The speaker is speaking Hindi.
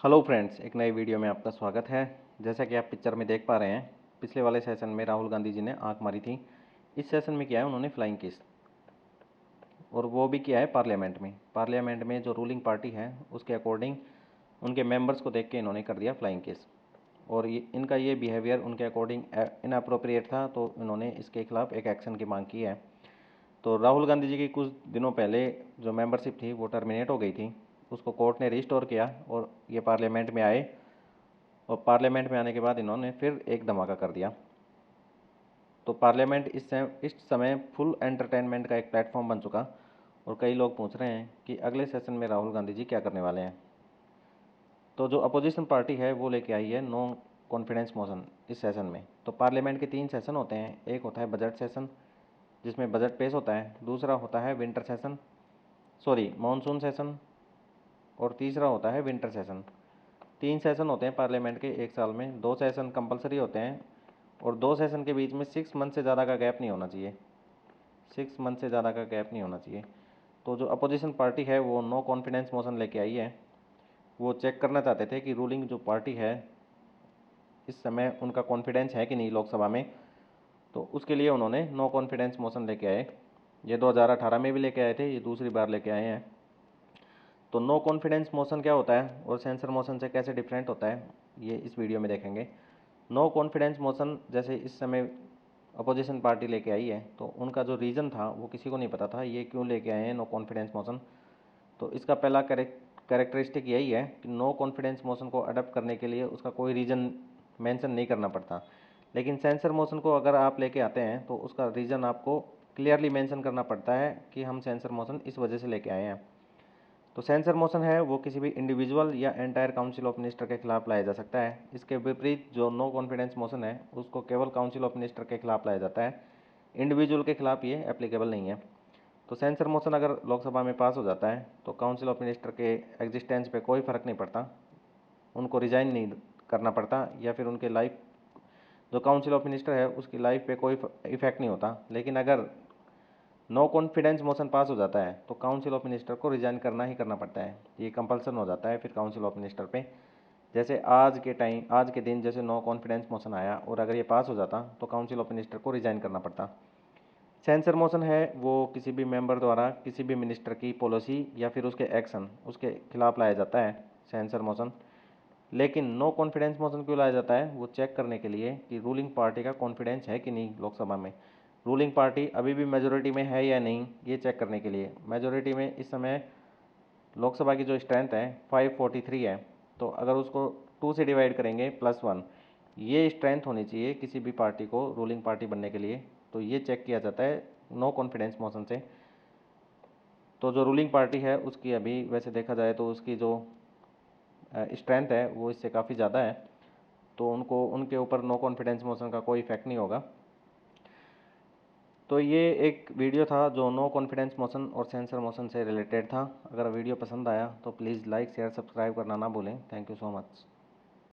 हेलो फ्रेंड्स, एक नई वीडियो में आपका स्वागत है। जैसा कि आप पिक्चर में देख पा रहे हैं, पिछले वाले सेशन में राहुल गांधी जी ने आंख मारी थी। इस सेशन में किया है उन्होंने फ्लाइंग किस, और वो भी किया है पार्लियामेंट में। पार्लियामेंट में जो रूलिंग पार्टी है उसके अकॉर्डिंग उनके मेंबर्स को देख के इन्होंने कर दिया फ्लाइंग किस। और इनका ये बिहेवियर उनके अकॉर्डिंग इनअप्रोप्रिएट था, तो इन्होंने इसके खिलाफ एक एक्शन की मांग की है। तो राहुल गांधी जी की कुछ दिनों पहले जो मेंबरशिप थी वो टर्मिनेट हो गई थी, उसको कोर्ट ने रिस्टोर किया और ये पार्लियामेंट में आए। और पार्लियामेंट में आने के बाद इन्होंने फिर एक धमाका कर दिया। तो पार्लियामेंट इस समय फुल एंटरटेनमेंट का एक प्लेटफॉर्म बन चुका। और कई लोग पूछ रहे हैं कि अगले सेशन में राहुल गांधी जी क्या करने वाले हैं। तो जो अपोजिशन पार्टी है वो लेके आई है नो कॉन्फिडेंस मोशन इस सेशन में। तो पार्लियामेंट के 3 सेशन होते हैं। एक होता है बजट सेशन, जिसमें बजट पेश होता है। दूसरा होता है मानसून सेशन। और तीसरा होता है विंटर सेशन। 3 सेशन होते हैं पार्लियामेंट के एक साल में। 2 सेशन कंपलसरी होते हैं, और 2 सेशन के बीच में 6 मंथ से ज़्यादा का गैप नहीं होना चाहिए। 6 मंथ से ज़्यादा का गैप नहीं होना चाहिए। तो जो अपोजिशन पार्टी है वो नो कॉन्फिडेंस मोशन लेके आई है। वो चेक करना चाहते थे कि रूलिंग जो पार्टी है इस समय उनका कॉन्फिडेंस है कि नहीं लोकसभा में। तो उसके लिए उन्होंने नो कॉन्फिडेंस मोशन लेके आए। ये 2018 में भी लेके आए थे, ये दूसरी बार लेके आए हैं। तो नो कॉन्फिडेंस मोशन क्या होता है और सेंसर मोशन से कैसे डिफरेंट होता है, ये इस वीडियो में देखेंगे। नो कॉन्फिडेंस मोशन जैसे इस समय अपोजिशन पार्टी लेके आई है, तो उनका जो रीज़न था वो किसी को नहीं पता था ये क्यों लेके आए हैं नो कॉन्फिडेंस मोशन। तो इसका पहला कैरेक्टरिस्टिक यही है कि नो कॉन्फिडेंस मोशन को अडॉप्ट करने के लिए उसका कोई रीज़न मेंशन नहीं करना पड़ता। लेकिन सेंसर मोशन को अगर आप लेके आते हैं तो उसका रीज़न आपको क्लियरली मेंशन करना पड़ता है कि हम सेंसर मोशन इस वजह से लेके आए हैं। तो सेंसर मोशन है वो किसी भी इंडिविजुअल या एंटायर काउंसिल ऑफ मिनिस्टर के खिलाफ लाया जा सकता है। इसके विपरीत जो नो कॉन्फिडेंस मोशन है उसको केवल काउंसिल ऑफ मिनिस्टर के खिलाफ लाया जाता है, इंडिविजुअल के खिलाफ ये एप्लीकेबल नहीं है। तो सेंसर मोशन अगर लोकसभा में पास हो जाता है तो काउंसिल ऑफ मिनिस्टर के एग्जिस्टेंस पे कोई फ़र्क नहीं पड़ता, उनको रिजाइन नहीं करना पड़ता, या फिर उनके लाइफ जो काउंसिल ऑफ मिनिस्टर है उसकी लाइफ पे कोई इफेक्ट नहीं होता। लेकिन अगर नो कॉन्फिडेंस मोशन पास हो जाता है तो काउंसिल ऑफ मिनिस्टर को रिजाइन करना ही करना पड़ता है। ये कंपल्सन हो जाता है फिर काउंसिल ऑफ मिनिस्टर पे। जैसे आज के दिन जैसे नो कॉन्फिडेंस मोशन आया और अगर ये पास हो जाता तो काउंसिल ऑफ मिनिस्टर को रिजाइन करना पड़ता। सेंसर मोशन है वो किसी भी मेंबर द्वारा किसी भी मिनिस्टर की पॉलिसी या फिर उसके एक्शन उसके खिलाफ लाया जाता है सेंसर मोशन। लेकिन नो कॉन्फिडेंस मोशन क्यों लाया जाता है, वो चेक करने के लिए कि रूलिंग पार्टी का कॉन्फिडेंस है कि नहीं लोकसभा में। रूलिंग पार्टी अभी भी मेजोरिटी में है या नहीं, ये चेक करने के लिए। मेजोरिटी में इस समय लोकसभा की जो स्ट्रेंथ है 543 है। तो अगर उसको 2 से डिवाइड करेंगे +1, ये स्ट्रेंथ होनी चाहिए किसी भी पार्टी को रूलिंग पार्टी बनने के लिए। तो ये चेक किया जाता है नो कॉन्फिडेंस मोशन से। तो जो रूलिंग पार्टी है उसकी अभी वैसे देखा जाए तो उसकी जो स्ट्रेंथ है वो इससे काफ़ी ज़्यादा है, तो उनको उनके ऊपर नो कॉन्फिडेंस मोशन का कोई इफेक्ट नहीं होगा। तो ये एक वीडियो था जो नो कॉन्फिडेंस मोशन और सेंसर मोशन से रिलेटेड था। अगर वीडियो पसंद आया तो प्लीज़ लाइक शेयर सब्सक्राइब करना ना भूलें। Thank you so much.